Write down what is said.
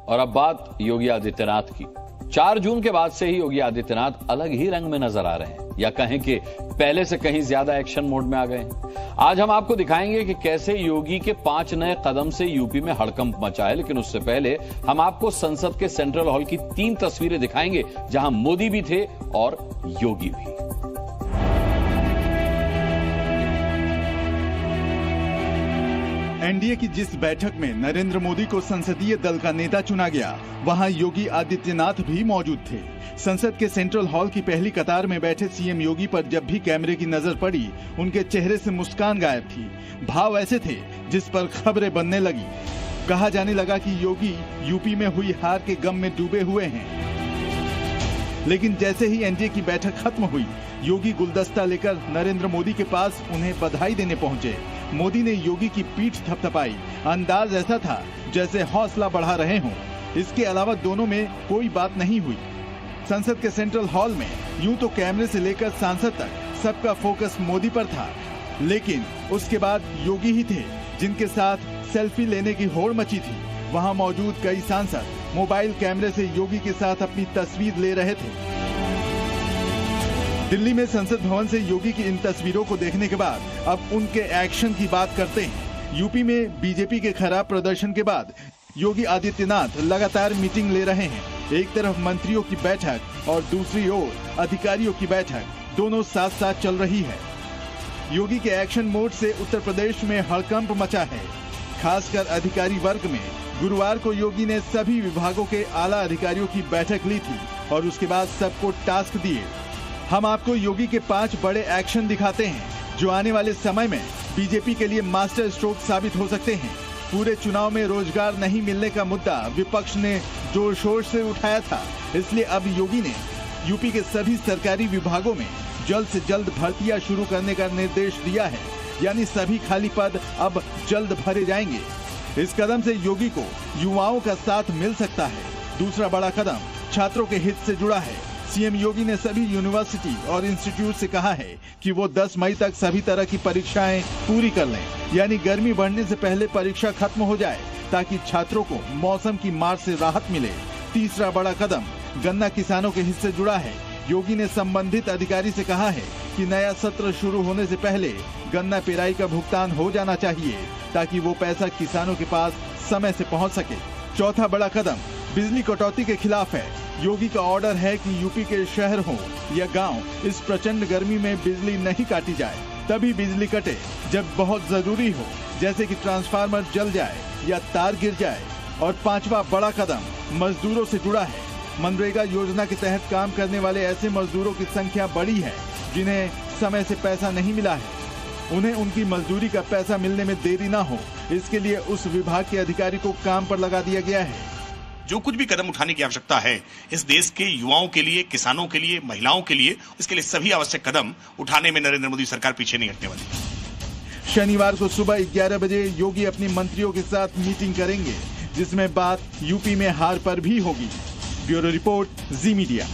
और अब बात योगी आदित्यनाथ की। 4 जून के बाद से ही योगी आदित्यनाथ अलग ही रंग में नजर आ रहे हैं, या कहें कि पहले से कहीं ज्यादा एक्शन मोड में आ गए हैं। आज हम आपको दिखाएंगे कि कैसे योगी के 5 नए कदम से यूपी में हड़कंप मचा है। लेकिन उससे पहले हम आपको संसद के सेंट्रल हॉल की 3 तस्वीरें दिखाएंगे, जहां मोदी भी थे और योगी भी। एनडीए की जिस बैठक में नरेंद्र मोदी को संसदीय दल का नेता चुना गया, वहां योगी आदित्यनाथ भी मौजूद थे। संसद के सेंट्रल हॉल की पहली कतार में बैठे सीएम योगी पर जब भी कैमरे की नजर पड़ी, उनके चेहरे से मुस्कान गायब थी। भाव ऐसे थे जिस पर खबरें बनने लगी। कहा जाने लगा कि योगी यूपी में हुई हार के गम में डूबे हुए हैं। लेकिन जैसे ही एनडीए की बैठक खत्म हुई, योगी गुलदस्ता लेकर नरेंद्र मोदी के पास उन्हें बधाई देने पहुंचे। मोदी ने योगी की पीठ थपथपाई। अंदाज ऐसा था जैसे हौसला बढ़ा रहे हों। इसके अलावा दोनों में कोई बात नहीं हुई। संसद के सेंट्रल हॉल में यूं तो कैमरे से लेकर सांसद तक सबका फोकस मोदी पर था, लेकिन उसके बाद योगी ही थे जिनके साथ सेल्फी लेने की होड़ मची थी। वहां मौजूद कई सांसद मोबाइल कैमरे से योगी के साथ अपनी तस्वीर ले रहे थे। दिल्ली में संसद भवन से योगी की इन तस्वीरों को देखने के बाद अब उनके एक्शन की बात करते हैं। यूपी में बीजेपी के खराब प्रदर्शन के बाद योगी आदित्यनाथ लगातार मीटिंग ले रहे हैं। एक तरफ मंत्रियों की बैठक और दूसरी ओर अधिकारियों की बैठक, दोनों साथ साथ चल रही है। योगी के एक्शन मोड से उत्तर प्रदेश में हड़कंप मचा है, खासकर अधिकारी वर्ग में। गुरुवार को योगी ने सभी विभागों के आला अधिकारियों की बैठक ली थी और उसके बाद सबको टास्क दिए। हम आपको योगी के 5 बड़े एक्शन दिखाते हैं जो आने वाले समय में बीजेपी के लिए मास्टर स्ट्रोक साबित हो सकते हैं। पूरे चुनाव में रोजगार नहीं मिलने का मुद्दा विपक्ष ने जोर शोर से उठाया था, इसलिए अब योगी ने यूपी के सभी सरकारी विभागों में जल्द से जल्द भर्तियां शुरू करने का निर्देश दिया है। यानी सभी खाली पद अब जल्द भरे जाएंगे। इस कदम से योगी को युवाओं का साथ मिल सकता है। दूसरा बड़ा कदम छात्रों के हित से जुड़ा है। सीएम योगी ने सभी यूनिवर्सिटी और इंस्टीट्यूट से कहा है कि वो 10 मई तक सभी तरह की परीक्षाएं पूरी कर लें, यानी गर्मी बढ़ने से पहले परीक्षा खत्म हो जाए, ताकि छात्रों को मौसम की मार से राहत मिले। तीसरा बड़ा कदम गन्ना किसानों के हित से जुड़ा है। योगी ने संबंधित अधिकारी से कहा है कि नया सत्र शुरू होने से पहले गन्ना पेराई का भुगतान हो जाना चाहिए, ताकि वो पैसा किसानों के पास समय से पहुंच सके। चौथा बड़ा कदम बिजली कटौती के खिलाफ है। योगी का ऑर्डर है कि यूपी के शहर हो या गांव, इस प्रचंड गर्मी में बिजली नहीं काटी जाए। तभी बिजली कटे जब बहुत जरूरी हो, जैसे कि ट्रांसफार्मर जल जाए या तार गिर जाए। और 5वां बड़ा कदम मजदूरों से जुड़ा है। मनरेगा योजना के तहत काम करने वाले ऐसे मजदूरों की संख्या बढ़ी है जिन्हें समय से पैसा नहीं मिला है। उन्हें उनकी मजदूरी का पैसा मिलने में देरी ना हो, इसके लिए उस विभाग के अधिकारी को काम पर लगा दिया गया है। जो कुछ भी कदम उठाने की आवश्यकता है इस देश के युवाओं के लिए, किसानों के लिए, महिलाओं के लिए, इसके लिए सभी आवश्यक कदम उठाने में नरेंद्र मोदी सरकार पीछे नहीं हटने वाली। शनिवार को सुबह 11 बजे योगी अपनी मंत्रियों के साथ मीटिंग करेंगे, जिसमें बात यूपी में हार पर भी होगी। ब्यूरो रिपोर्ट, जी मीडिया।